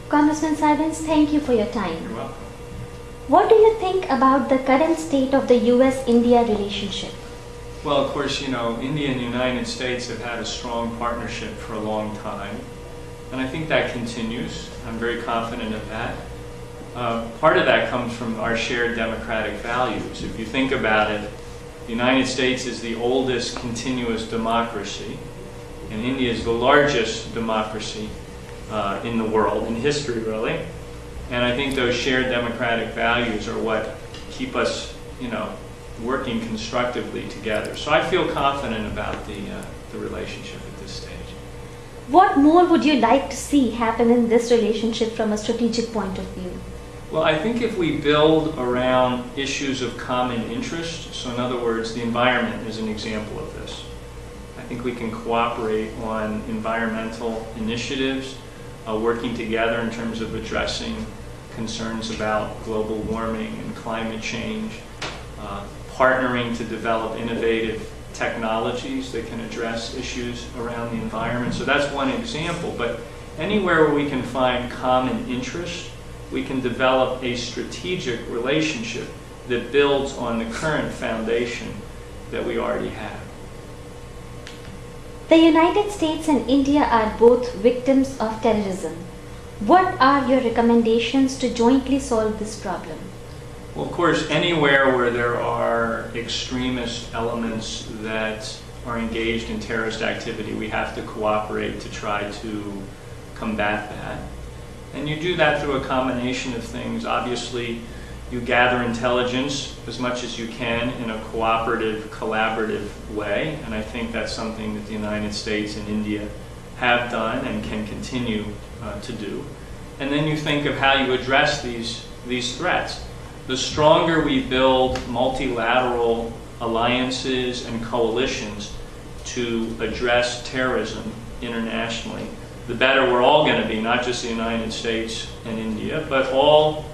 Congressman Sarbanes, thank you for your time. You're welcome. What do you think about the current state of the US-India relationship? Well, of course, India and the United States have had a strong partnership for a long time, and I think that continues. I'm very confident of that. Part of that comes from our shared democratic values. If you think about it, the United States is the oldest continuous democracy, and India is the largest democracy in the world, in history really. And I think those shared democratic values are what keep us, working constructively together. So I feel confident about the relationship at this stage. What more would you like to see happen in this relationship from a strategic point of view? Well, I think if we build around issues of common interest, so in other words, the environment is an example of this. I think we can cooperate on environmental initiatives, working together in terms of addressing concerns about global warming and climate change, partnering to develop innovative technologies that can address issues around the environment. So that's one example, but anywhere where we can find common interest, we can develop a strategic relationship that builds on the current foundation that we already have. The United States and India are both victims of terrorism. What are your recommendations to jointly solve this problem? Well, of course, anywhere where there are extremist elements that are engaged in terrorist activity, we have to cooperate to try to combat that. And you do that through a combination of things. Obviously, you gather intelligence as much as you can in a cooperative, collaborative way, and I think that's something that the United States and India have done and can continue to do. And then you think of how you address these threats. The stronger we build multilateral alliances and coalitions to address terrorism internationally, the better we're all going to be, not just the United States and India, but all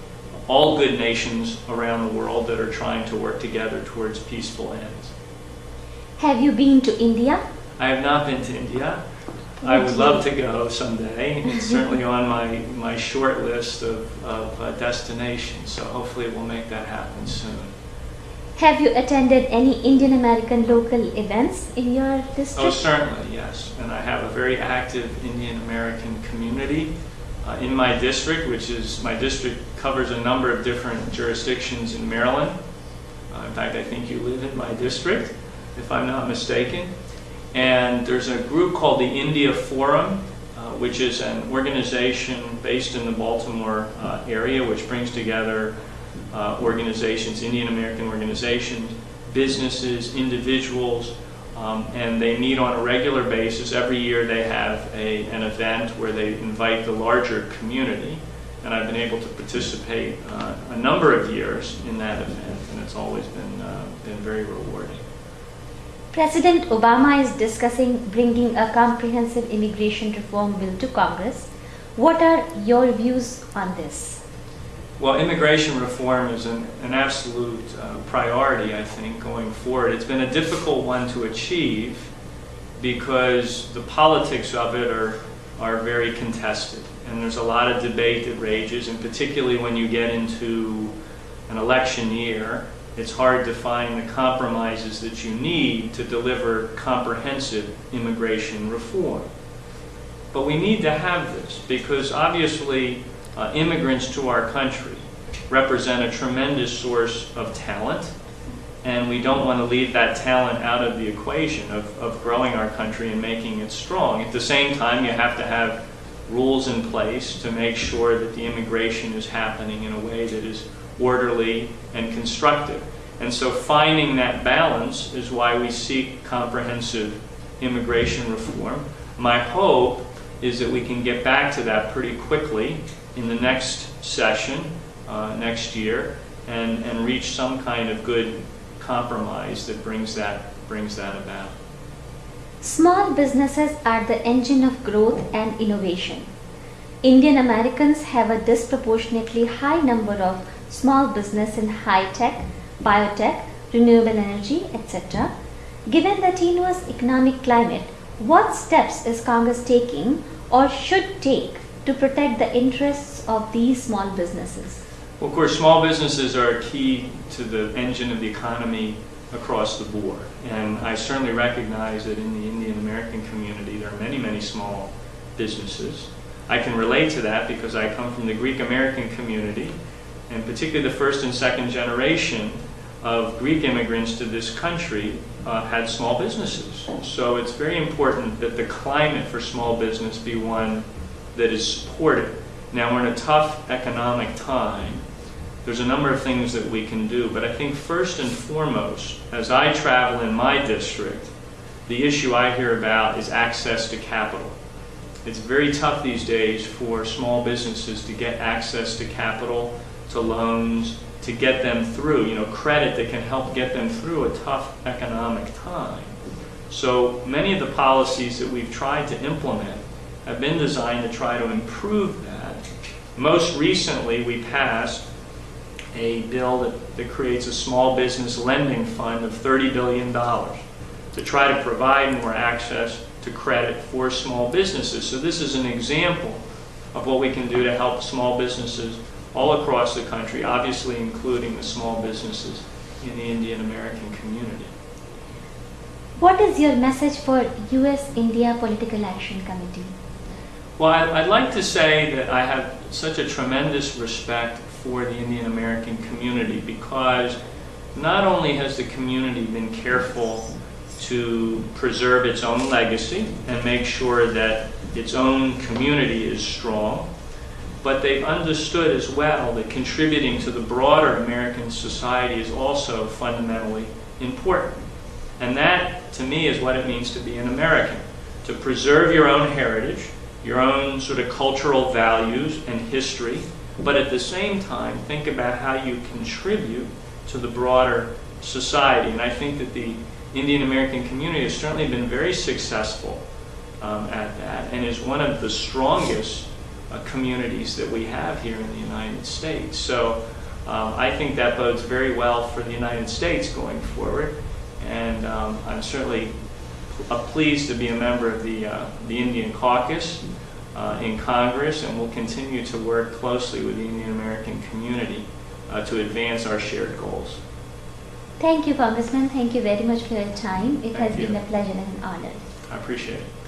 good nations around the world that are trying to work together towards peaceful ends. Have you been to India? I have not been to India. I would love to go someday. It's certainly on my short list of destinations, so hopefully we'll make that happen soon. Have you attended any Indian American local events in your district? Oh, certainly, yes. And I have a very active Indian American community in my district, my district covers a number of different jurisdictions in Maryland. In fact, I think you live in my district, if I'm not mistaken. And there's a group called the India Forum, which is an organization based in the Baltimore area, which brings together organizations, Indian American organizations, businesses, individuals, and they meet on a regular basis. Every year they have an event where they invite the larger community, and I've been able to participate a number of years in that event, and it's always been very rewarding. President Obama is discussing bringing a comprehensive immigration reform bill to Congress. What are your views on this? Well, immigration reform is an absolute priority, I think, going forward. It's been a difficult one to achieve because the politics of it are very contested. And there's a lot of debate that rages, and particularly when you get into an election year, it's hard to find the compromises that you need to deliver comprehensive immigration reform. But we need to have this because obviously immigrants to our country represent a tremendous source of talent, and we don't want to leave that talent out of the equation of growing our country and making it strong. At the same time, you have to have rules in place to make sure that the immigration is happening in a way that is orderly and constructive. And so finding that balance is why we seek comprehensive immigration reform. My hope is that we can get back to that pretty quickly in the next session, next year, and reach some kind of good compromise that brings that about. Small businesses are the engine of growth and innovation. Indian Americans have a disproportionately high number of small business in high-tech, biotech, renewable energy, etc. Given the tenuous economic climate, what steps is Congress taking or should take to protect the interests of these small businesses? Well, of course, small businesses are key to the engine of the economy across the board. And I certainly recognize that in the Indian American community, there are many, many small businesses. I can relate to that because I come from the Greek American community, and particularly the first and second generation of Greek immigrants to this country had small businesses. So it's very important that the climate for small business be one that is supported. Now, we're in a tough economic time. There's a number of things that we can do, but I think first and foremost, as I travel in my district, the issue I hear about is access to capital. It's very tough these days for small businesses to get access to capital, to loans, to get them through, credit that can help get them through a tough economic time. So many of the policies that we've tried to implement have been designed to try to improve that. Most recently, we passed a bill that creates a small business lending fund of $30 billion to try to provide more access to credit for small businesses. So this is an example of what we can do to help small businesses all across the country, obviously including the small businesses in the Indian American community. What is your message for US-India Political Action Committee? Well, I'd like to say that I have such a tremendous respect for the Indian American community because not only has the community been careful to preserve its own legacy and make sure that its own community is strong, but they've understood as well that contributing to the broader American society is also fundamentally important. And that, to me, is what it means to be an American, to preserve your own heritage, your own sort of cultural values and history, but at the same time, think about how you contribute to the broader society. And I think that the Indian American community has certainly been very successful at that and is one of the strongest communities that we have here in the United States. So I think that bodes very well for the United States going forward. And I'm certainly pleased to be a member of the Indian Caucus in Congress, and we'll continue to work closely with the Indian American community to advance our shared goals. Thank you, Congressman. Thank you very much for your time. It has Thank you. been a pleasure and an honor. I appreciate it.